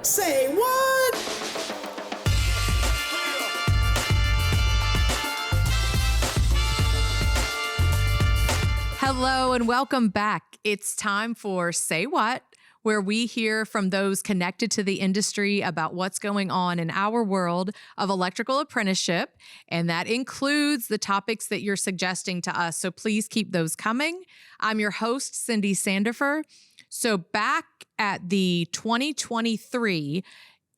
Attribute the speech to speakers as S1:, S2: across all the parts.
S1: Say what?
S2: Hello and welcome back. It's time for Say What, where we hear from those connected to the industry about what's going on in our world of electrical apprenticeship. And that includes the topics that you're suggesting to us. So please keep those coming. I'm your host, Cindy Sandifer. So back at the 2023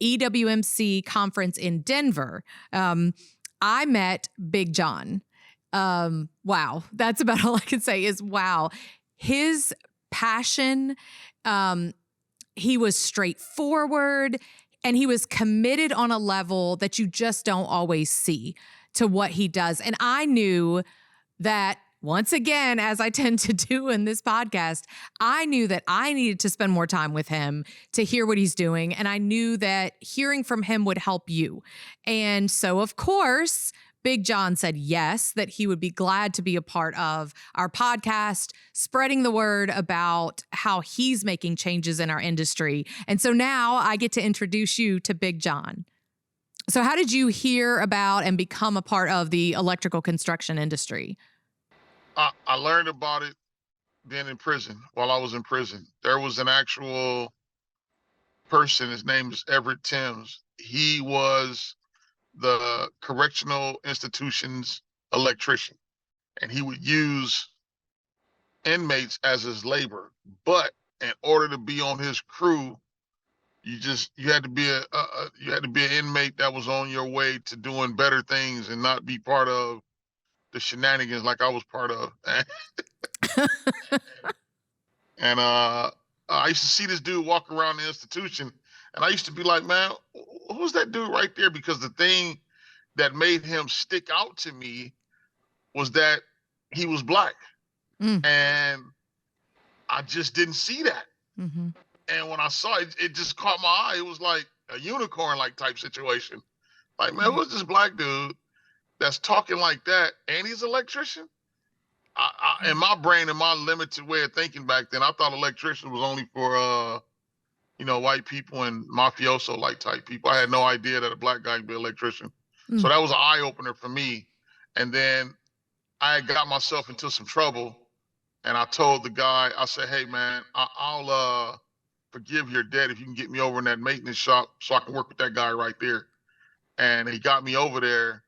S2: EWMC conference in Denver, I met Big John. Wow. That's about all I can say is wow. His passion, he was straightforward and he was committed on a level that you just don't always see to what he does. And I knew that once again, as I tend to do in this podcast, I knew that I needed to spend more time with him to hear what he's doing. And I knew that hearing from him would help you. And so, of course, Big John said yes, that he would be glad to be a part of our podcast, spreading the word about how he's making changes in our industry. And so now I get to introduce you to Big John. So how did you hear about and become a part of the electrical construction industry?
S3: I learned about it being in prison, while I was in prison. There was an actual person, his name is Everett Timms. He was the correctional institution's electrician, and he would use inmates as his labor. But in order to be on his crew, you had to be an inmate that was on your way to doing better things and not be part of the shenanigans like I was part of. And I used to see this dude walk around the institution, and I used to be like, man, who's that dude right there? Because the thing that made him stick out to me was that he was black. And I just didn't see that.
S2: Mm-hmm.
S3: And when I saw it, it just caught my eye. It was like a unicorn like type situation. Like, man, who's this black dude that's talking like that? And he's an electrician? In my brain, in my limited way of thinking back then, I thought electrician was only for, white people and mafioso like type people. I had no idea that a black guy could be an electrician. So that was an eye opener for me. And then I got myself into some trouble, and I told the guy, I said, hey man, I'll forgive your debt if you can get me over in that maintenance shop so I can work with that guy right there. And he got me over there,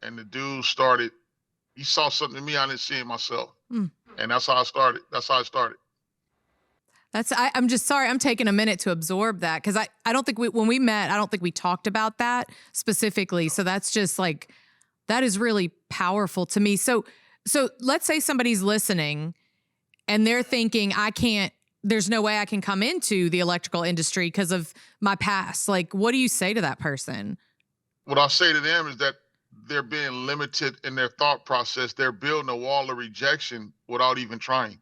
S3: and the dude he saw something in me I didn't see in myself. And that's how I started.
S2: I'm just sorry. I'm taking a minute to absorb that because I don't think when we met, I don't think we talked about that specifically. So that's just like, that is really powerful to me. So let's say somebody's listening and they're thinking, there's no way I can come into the electrical industry because of my past. Like, what do you say to that person?
S3: What I say to them is that they're being limited in their thought process. They're building a wall of rejection without even trying.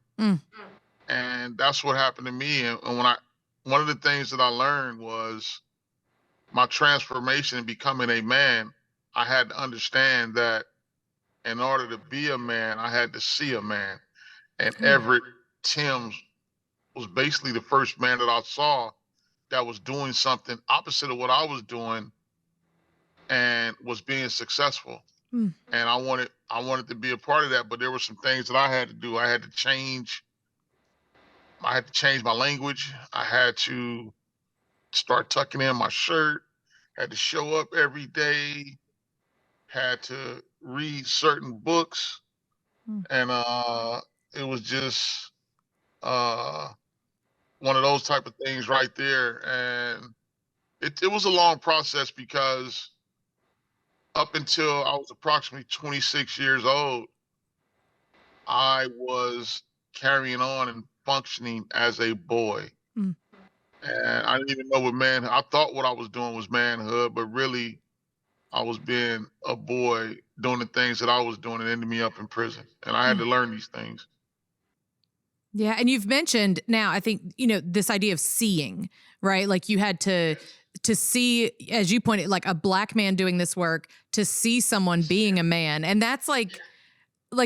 S3: And that's what happened to me. And one of the things that I learned was my transformation in becoming a man. I had to understand that in order to be a man, I had to see a man. And Everett Timms was basically the first man that I saw that was doing something opposite of what I was doing and was being successful. And I wanted to be a part of that, but there were some things that I had to do. I had to change my language. I had to start tucking in my shirt, had to show up every day, had to read certain books. And it was just one of those type of things right there. And it was a long process because up until I was approximately 26 years old, I was carrying on and functioning as a boy. And I didn't even know what I thought what I was doing was manhood, but really I was being a boy doing the things that I was doing and ended me up in prison. And I had to learn these things.
S2: Yeah. And you've mentioned now, I think, this idea of seeing, right? Like you had to see, as you pointed, like a black man doing this work, to see someone being a man. And that's like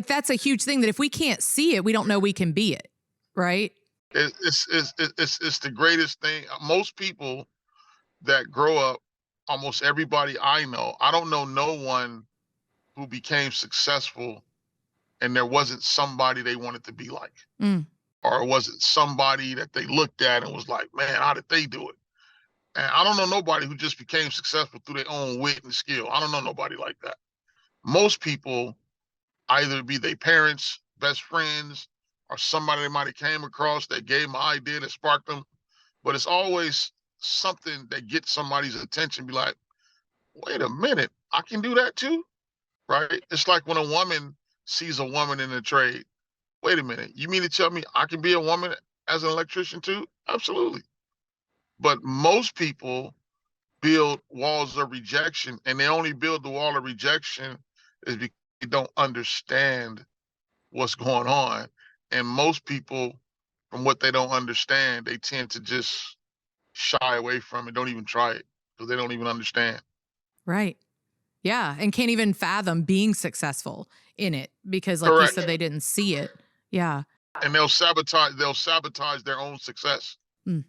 S2: that's a huge thing that if we can't see it, we don't know we can be it. Right.
S3: It's the greatest thing. Most people that grow up, almost everybody I know, I don't know no one who became successful and there wasn't somebody they wanted to be like,
S2: Mm,
S3: or it wasn't somebody that they looked at and was like, man, how did they do it? And I don't know nobody who just became successful through their own wit and skill. I don't know nobody like that. Most people either be their parents, best friends, or somebody they might have came across that gave them an idea that sparked them. But it's always something that gets somebody's attention. Be like, wait a minute, I can do that too, right? It's like when a woman sees a woman in a trade. Wait a minute, you mean to tell me I can be a woman as an electrician too? Absolutely. But most people build walls of rejection, and they only build the wall of rejection is because they don't understand what's going on. And most people, from what they don't understand, they tend to just shy away from it, don't even try it because they don't even understand.
S2: right. Yeah. And can't even fathom being successful in it because, like you
S3: Correct.
S2: said, they didn't see it. Yeah.
S3: And they'll sabotage their own success.
S2: Mm,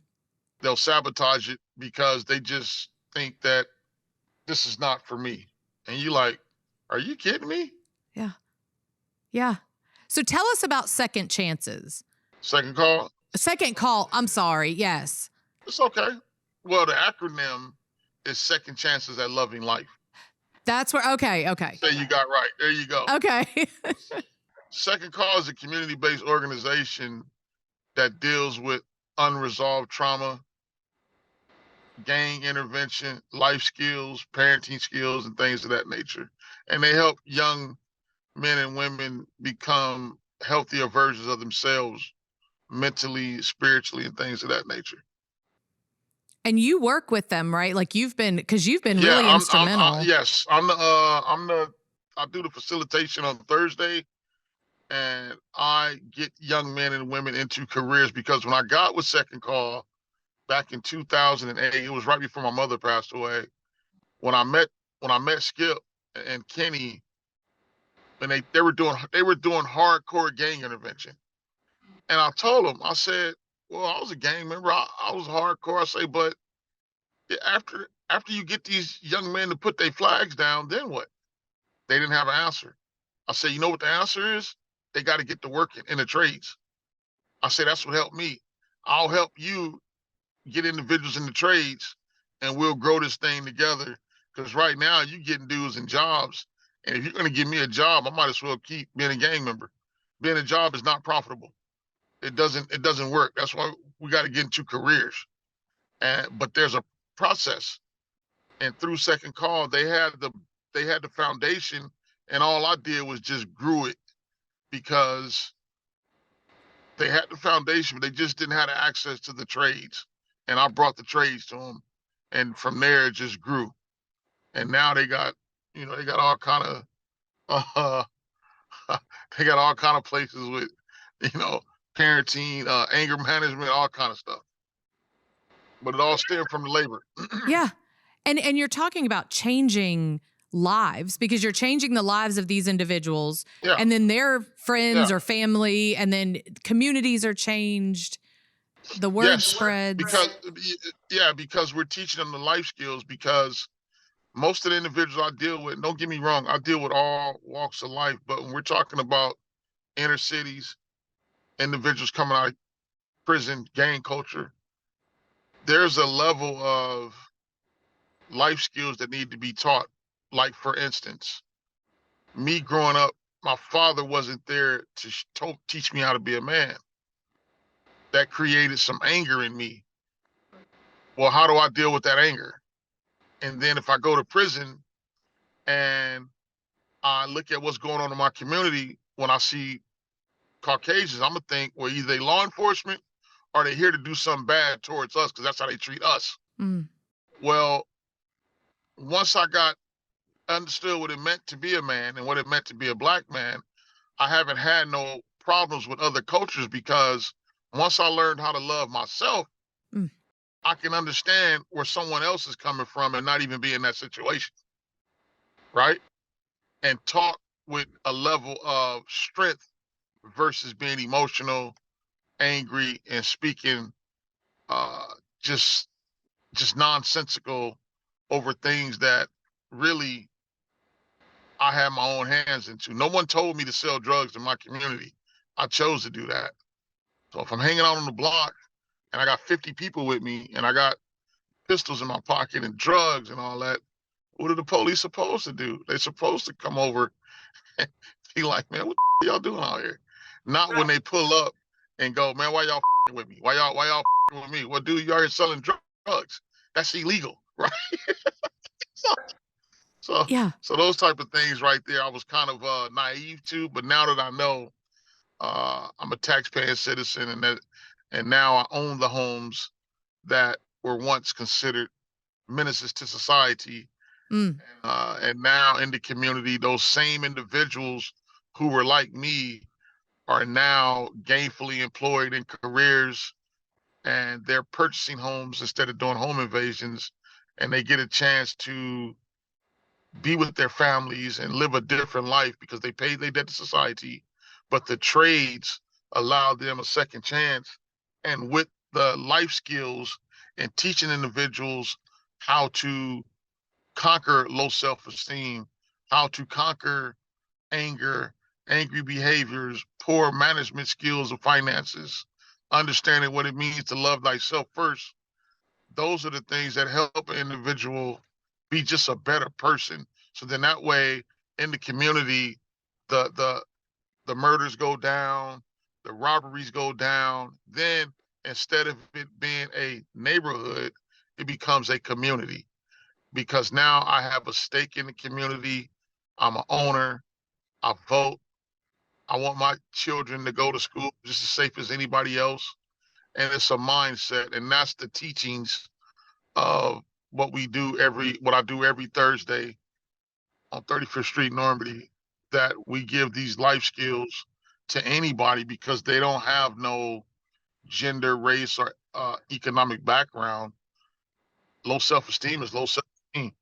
S3: They'll sabotage it because they just think that this is not for me. And you like, are you kidding me?
S2: yeah. Yeah. So tell us about second chances.
S3: Second call.
S2: Second call. I'm sorry. Yes.
S3: It's okay. Well, the acronym is Second Chances at Loving Life.
S2: That's where, okay. Okay.
S3: Say you got right. There you go.
S2: Okay.
S3: Second Call is a community-based organization that deals with unresolved trauma, gang intervention, life skills, parenting skills, and things of that nature. And they help young men and women become healthier versions of themselves mentally, spiritually, and things of that nature.
S2: And you work with them, right? Like because you've been
S3: Yeah,
S2: really instrumental.
S3: yes, I do the facilitation on Thursday, and I get young men and women into careers because when I got with Second Call back in 2008, it was right before my mother passed away. When I met Skip and Kenny, and they were doing hardcore gang intervention, and I told them, I said, well, I was a gang member, I was hardcore. I say, but after you get these young men to put their flags down, then what? They didn't have an answer. I said, you know what the answer is? They got to get to work in the trades. I said, that's what helped me. I'll help you get individuals in the trades and we'll grow this thing together. Because right now you getting dues and jobs. And if you're going to give me a job, I might as well keep being a gang member. Being a job is not profitable. It doesn't work. That's why we got to get into careers. But there's a process. And through Second Call, they had the foundation, and all I did was just grew it because they had the foundation, but they just didn't have the access to the trades. And I brought the trades to them, and from there it just grew. And now they got all kind of uh, they got all kind of places with you know parenting, anger management, all kind of stuff. But it all stemmed from the labor.
S2: Yeah. And you're talking about changing lives because you're changing the lives of these individuals
S3: Yeah,
S2: and then their friends
S3: yeah.
S2: or family and then communities are changed. The word
S3: Yes,
S2: spreads.
S3: because we're teaching them the life skills. Because most of the individuals I deal with, don't get me wrong, I deal with all walks of life. But when we're talking about inner cities, individuals coming out of prison, gang culture, there's a level of life skills that need to be taught. Like for instance, me growing up, my father wasn't there to teach me how to be a man. That created some anger in me. Well, how do I deal with that anger? And then if I go to prison and I look at what's going on in my community, when I see Caucasians, I'm gonna think, well, either they law enforcement or they here to do something bad towards us because that's how they treat us.
S2: Mm,
S3: Well, once I got understood what it meant to be a man and what it meant to be a black man, I haven't had no problems with other cultures because once I learned how to love myself,
S2: mm.
S3: I can understand where someone else is coming from and not even be in that situation, right? And talk with a level of strength versus being emotional, angry, and speaking uh, just just nonsensical over things that really I had my own hands into. No one told me to sell drugs in my community. I chose to do that. So if I'm hanging out on the block and I got 50 people with me and I got pistols in my pocket and drugs and all that, what are the police supposed to do? They're supposed to come over and be like, man, what the y'all doing out here? Not when they pull up and go, man, why y'all with me? Why y'all with me? Well, dude, you out here selling drugs. That's illegal, right? so, so
S2: Yeah.
S3: so those type of things right there, I was kind of naive to, but now that I know, I'm a taxpaying citizen, and now I own the homes that were once considered menaces to society.
S2: Mm.
S3: And now in the community, those same individuals who were like me are now gainfully employed in careers, and they're purchasing homes instead of doing home invasions, and they get a chance to be with their families and live a different life because they paid their debt to society, but the trades allow them a second chance. And with the life skills and teaching individuals how to conquer low self-esteem, how to conquer anger, angry behaviors, poor management skills of finances, understanding what it means to love thyself first. Those are the things that help an individual be just a better person. So then that way in the community, the the murders go down, the robberies go down. Then instead of it being a neighborhood, it becomes a community because now I have a stake in the community. I'm an owner. I vote. I want my children to go to school just as safe as anybody else. And it's a mindset. And that's the teachings of what I do every Thursday on 35th Street, Normandy, that we give these life skills to anybody because they don't have no gender, race, or economic background. Low self-esteem is low self-esteem.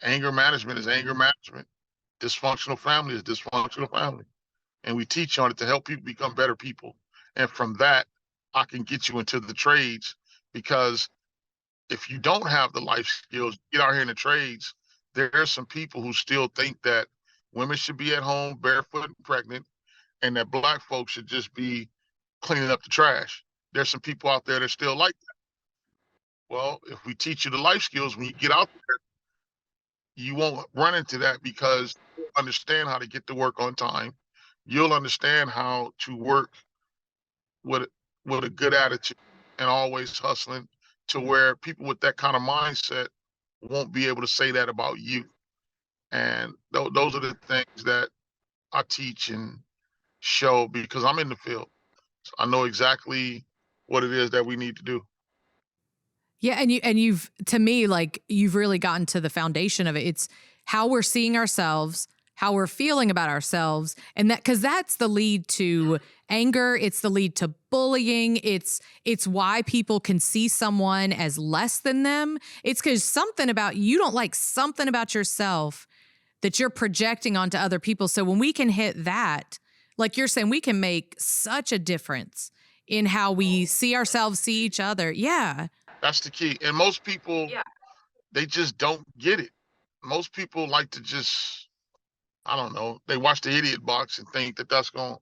S3: Anger management is anger management. Dysfunctional family is dysfunctional family. And we teach on it to help people become better people. And from that, I can get you into the trades because if you don't have the life skills, get out here in the trades, there are some people who still think that women should be at home barefoot and pregnant and that black folks should just be cleaning up the trash. There's some people out there that still like that. Well, if we teach you the life skills, when you get out there, you won't run into that because you understand how to get to work on time. You'll understand how to work with with a good attitude and always hustling to where people with that kind of mindset won't be able to say that about you. And those are the things that I teach and show because I'm in the field. So I know exactly what it is that we need to do.
S2: Yeah, and you've to me, like, you've really gotten to the foundation of it. It's how we're seeing ourselves, how we're feeling about ourselves, and that because that's the lead to anger, it's the lead to bullying, it's why people can see someone as less than them. It's because something about you don't like something about yourself that you're projecting onto other people. So when we can hit that, like you're saying, we can make such a difference in how we see ourselves, see each other. Yeah.
S3: That's the key. And most people, they just don't get it. Most people like to just, I don't know, they watch the idiot box and think that that's going to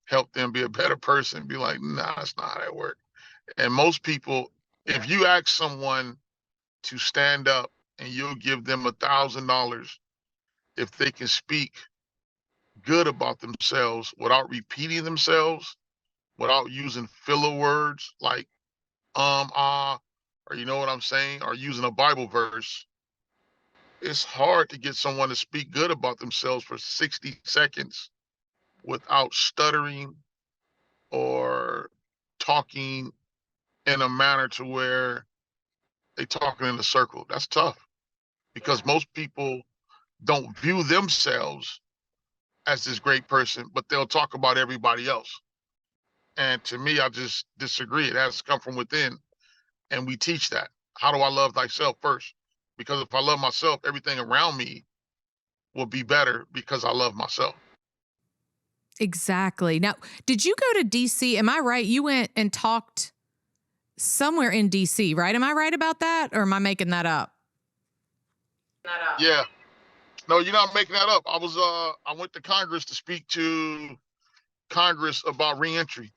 S3: help them be a better person. Be like, nah, that's not how that works. And most people, if you ask someone to stand up and you'll give them $1,000 if they can speak good about themselves without repeating themselves, without using filler words like or you know what I'm saying, or using a Bible verse, it's hard to get someone to speak good about themselves for 60 seconds without stuttering or talking in a manner to where they talking in a circle. That's tough because most people don't view themselves as this great person, but they'll talk about everybody else. And to me, I just disagree. It has to come from within. And we teach that. How do I love thyself first? Because if I love myself, everything around me will be better because I love myself.
S2: Exactly. Now, did you go to DC? Am I right? You went and talked somewhere in DC, right? Am I right about that, or am I making that up?
S3: Yeah. No, you're not making that up. I went to Congress to speak to Congress about reentry,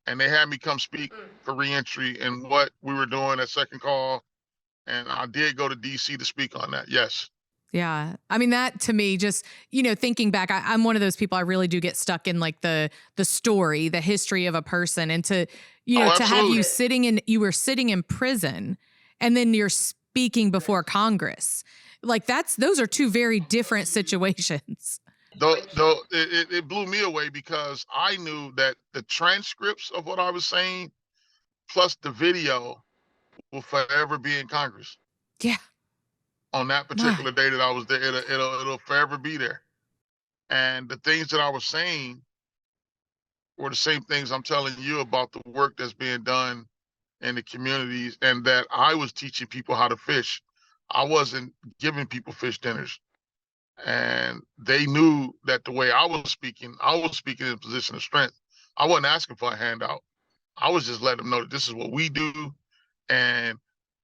S3: and they had me come speak for reentry and what we were doing at Second Call, and I did go to DC to speak on that. Yes.
S2: Yeah. I mean, that to me, just, thinking back, I'm one of those people, I really do get stuck in like the story, the history of a person. And
S3: Oh,
S2: to have
S3: absolutely.
S2: you were sitting in prison and then you're speaking before Congress. Like those are two very different situations.
S3: Though it blew me away because I knew that the transcripts of what I was saying plus the video will forever be in Congress.
S2: Yeah.
S3: On that particular day that I was there, it'll forever be there. And the things that I was saying were the same things I'm telling you about the work that's being done in the communities, and that I was teaching people how to fish. I wasn't giving people fish dinners. And they knew that the way I was speaking in a position of strength. I wasn't asking for a handout. I was just letting them know that this is what we do. And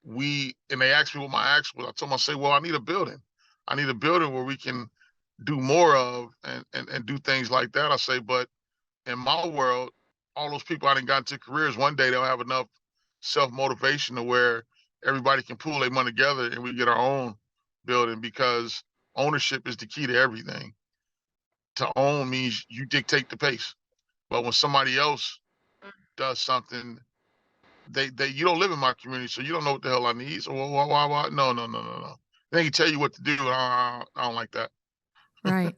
S3: they asked me what my ask was. I told them, I say, well, I need a building. I need a building where we can do more of and do things like that. I say, but in my world, all those people I didn't got into careers, one day they'll have enough self-motivation to where everybody can pool their money together and we get our own building, because ownership is the key to everything. To own means you dictate the pace. But when somebody else does something, they you don't live in my community, so you don't know what the hell I need. So why? No. They can tell you what to do, and I don't like that.
S2: Right.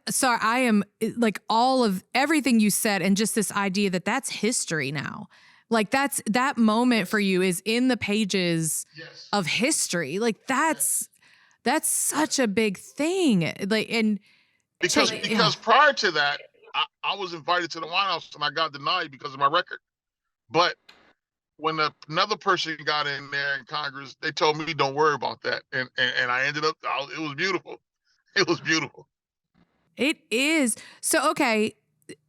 S2: Sorry, I am like all of everything you said, and just this idea that that's history now. Like that moment for you is in the pages of history. Like that's such a big thing. Like, and
S3: because prior to that, I was invited to the White House and I got denied because of my record. But when another person got in there in Congress, they told me, don't worry about that. And I ended up, it was beautiful. It was beautiful.
S2: It is. So, okay,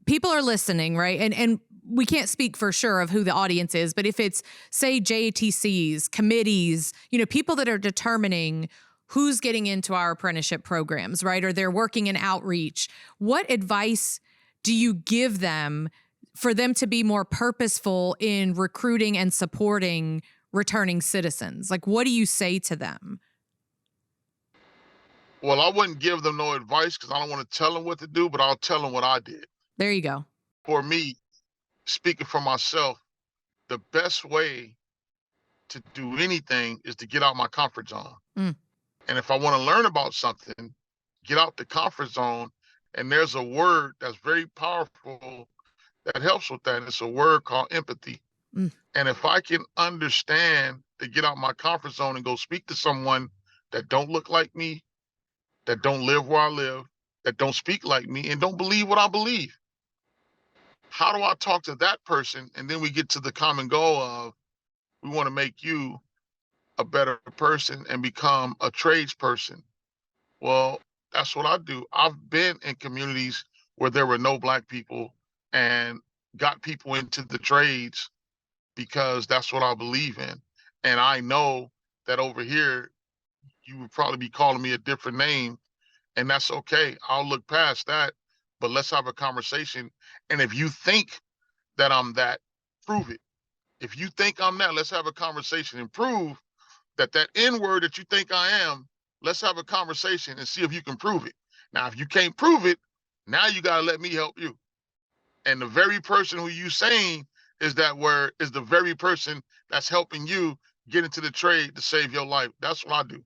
S2: people are listening, right? And we can't speak for sure of who the audience is, but if it's, say, JTCs, committees, people that are determining who's getting into our apprenticeship programs, right? Or they're working in outreach, what advice do you give them for them to be more purposeful in recruiting and supporting returning citizens? Like, what do you say to them?
S3: Well, I wouldn't give them no advice because I don't want to tell them what to do, but I'll tell them what I did.
S2: There you go.
S3: For me, speaking for myself, the best way to do anything is to get out my comfort zone. And if I want to learn about something, get out the comfort zone. And there's a word that's very powerful that helps with that. It's a word called empathy. And if I can understand to get out my comfort zone and go speak to someone that don't look like me, that don't live where I live, that don't speak like me, and don't believe what I believe, how do I talk to that person? And then we get to the common goal of, we want to make you a better person and become a tradesperson. Well, that's what I do. I've been in communities where there were no Black people and got people into the trades because that's what I believe in. And I know that over here, you would probably be calling me a different name, and that's okay. I'll look past that, but let's have a conversation. And if you think that I'm that, prove it. If you think I'm that, let's have a conversation and prove that N word that you think I am, let's have a conversation and see if you can prove it. Now, if you can't prove it, now you got to let me help you. And the very person who you saying is that word is the very person that's helping you get into the trade to save your life. That's what I do.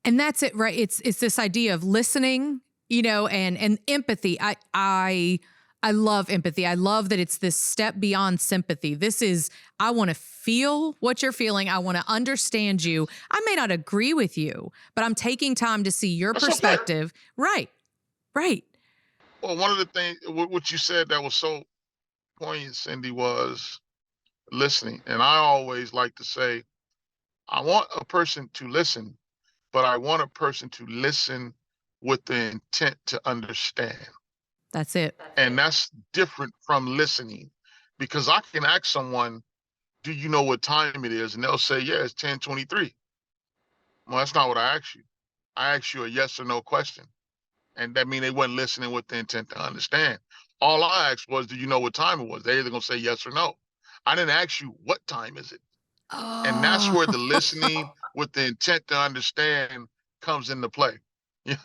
S2: And that's it, right? It's this idea of listening, and empathy. I love empathy. I love that it's this step beyond sympathy. This is, I want to feel what you're feeling. I want to understand you. I may not agree with you, but I'm taking time to see your perspective. Okay. Right.
S3: Well, one of the things, what you said that was so poignant, Cindy, was listening. And I always like to say, I want a person to listen, but I want a person to listen with the intent to understand.
S2: That's it.
S3: And that's different from listening, because I can ask someone, do you know what time it is? And they'll say, yeah, it's 10:23. Well, that's not what I asked you. I asked you a yes or no question. And that means they wasn't listening with the intent to understand. All I asked was, do you know what time it was? They're either going to say yes or no. I didn't ask you, what time is it? And that's
S2: Oh.
S3: where the listening with the intent to understand comes into play. Yeah.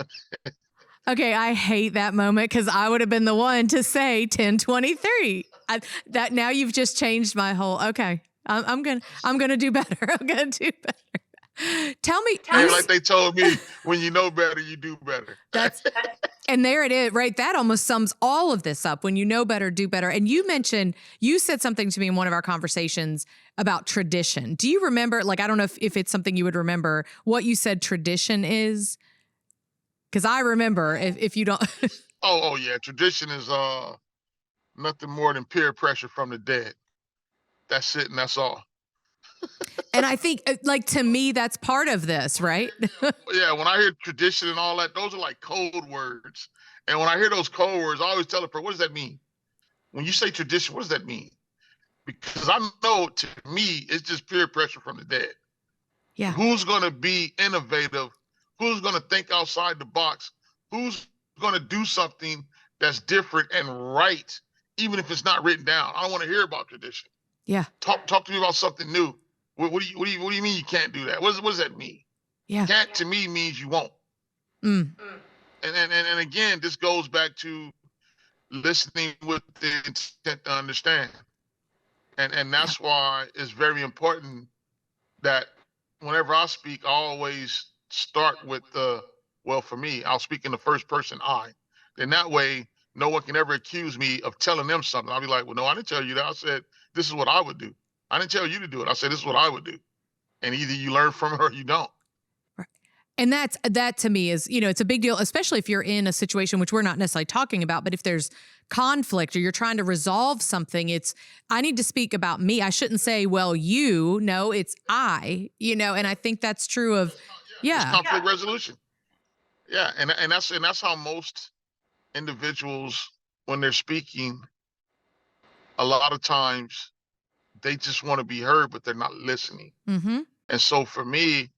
S2: Okay, I hate that moment because I would have been the one to say 1023. That now you've just changed my whole. Okay, I'm gonna do better. I'm gonna do better. Tell me,
S3: Hey, like they told me, when you know better, you do better.
S2: and there it is, right? That almost sums all of this up. When you know better, do better. And you said something to me in one of our conversations about tradition. Do you remember? Like, I don't know if it's something you would remember what you said tradition is. Because I remember if you don't.
S3: Oh yeah. Tradition is nothing more than peer pressure from the dead. That's it, and that's all.
S2: And I think, like, to me, that's part of this, right?
S3: Yeah, when I hear tradition and all that, those are like code words. And when I hear those code words, I always tell the person, what does that mean? When you say tradition, what does that mean? Because I know, to me, it's just peer pressure from the dead.
S2: Yeah.
S3: Who's going to be innovative? Who's going to think outside the box? Who's going to do something that's different and right, even if it's not written down? I don't want to hear about tradition.
S2: Yeah.
S3: Talk to me about something new. What do you mean you can't do that? What does that mean?
S2: Yeah.
S3: Can't to me means you won't.
S2: Mm.
S3: And again, this goes back to listening with the intent to understand. And that's why it's very important that whenever I speak, I always start with well, for me, I'll speak in the first person I. Then that way, no one can ever accuse me of telling them something. I'll be like, well, no, I didn't tell you that. I said, this is what I would do. I didn't tell you to do it. I said, this is what I would do. And either you learn from it or you don't.
S2: And that to me is, it's a big deal, especially if you're in a situation, which we're not necessarily talking about, but if there's conflict or you're trying to resolve something, I need to speak about me. I shouldn't say, well, no, it's I, and I think that's true of,
S3: It's conflict resolution. Yeah. And that's how most individuals, when they're speaking, a lot of times they just want to be heard, but they're not listening.
S2: Mm-hmm.
S3: And so for me,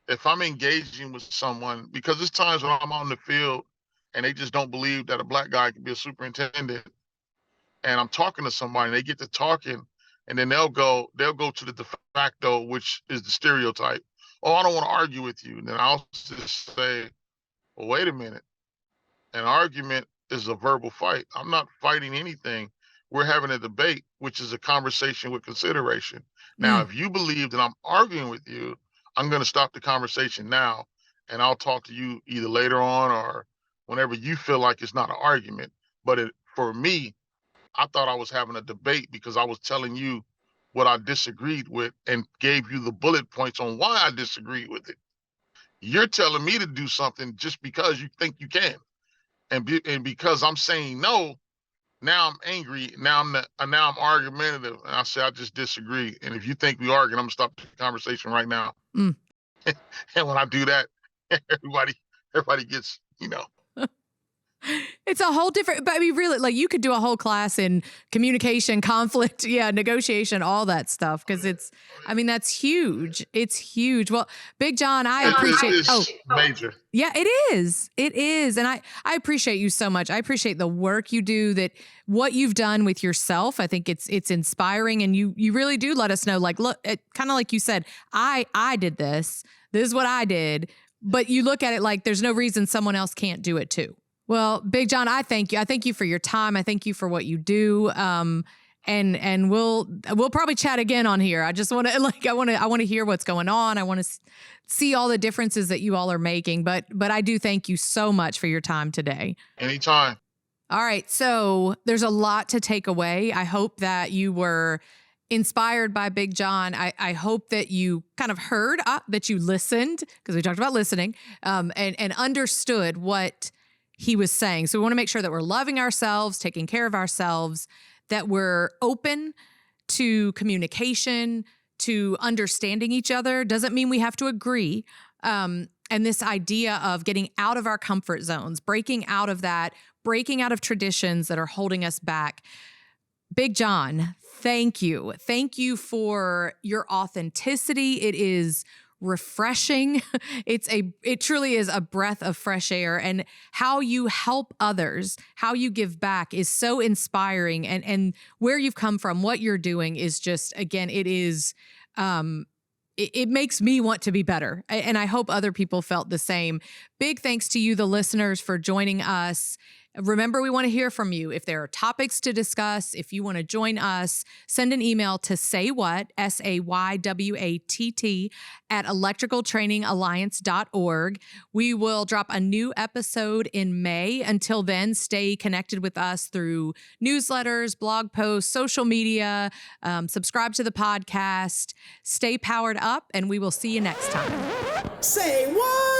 S3: if I'm engaging with someone, because there's times when I'm on the field and they just don't believe that a black guy can be a superintendent, and I'm talking to somebody and they get to talking, and then they'll go to the de facto, which is the stereotype. Oh, I don't want to argue with you. And then I'll just say, well, wait a minute. An argument is a verbal fight. I'm not fighting anything. We're having a debate, which is a conversation with consideration. Now, if you believe that I'm arguing with you, I'm going to stop the conversation now, and I'll talk to you either later on or whenever you feel like it's not an argument. But for me, I thought I was having a debate because I was telling you what I disagreed with and gave you the bullet points on why I disagreed with it. You're telling me to do something just because you think you can. And because I'm saying no, now I'm angry. Now I'm argumentative, and I say I just disagree. And if you think we arguing, I'm gonna stop the conversation right now.
S2: Mm.
S3: And when I do that, everybody gets,
S2: It's a whole different, but I mean, really, like, you could do a whole class in communication, conflict, negotiation, all that stuff. Cause that's huge. It's huge. Well, Big John, I appreciate,
S3: it's major.
S2: Yeah, it is. It is. And I appreciate you so much. I appreciate the work you do, what you've done with yourself. I think it's inspiring. And you really do let us know, like, look, kind of like you said, I did this. This is what I did. But you look at it like there's no reason someone else can't do it too. Well, Big John, I thank you. I thank you for your time. I thank you for what you do. And we'll probably chat again on here. I just want to I want to hear what's going on. I want to see all the differences that you all are making. But I do thank you so much for your time today.
S3: Anytime.
S2: All right. So there's a lot to take away. I hope that you were inspired by Big John. I hope that you kind of heard, that you listened, because we talked about listening, and understood what he was saying. So we want to make sure that we're loving ourselves, taking care of ourselves, that we're open to communication, to understanding each other. Doesn't mean we have to agree. And this idea of getting out of our comfort zones, breaking out of that, breaking out of traditions that are holding us back. Big John, thank you. Thank you for your authenticity. It is refreshing. It truly is a breath of fresh air, and how you help others, how you give back is so inspiring, and where you've come from, what you're doing is just, again, it is it makes me want to be better. And I hope other people felt the same. Big thanks to you, the listeners, for joining us. Remember, we want to hear from you. If there are topics to discuss, if you want to join us, send an email to saywhat, SAYWATT, at electricaltrainingalliance.org. We will drop a new episode in May. Until then, stay connected with us through newsletters, blog posts, social media, subscribe to the podcast, stay powered up, and we will see you next time.
S1: Say what?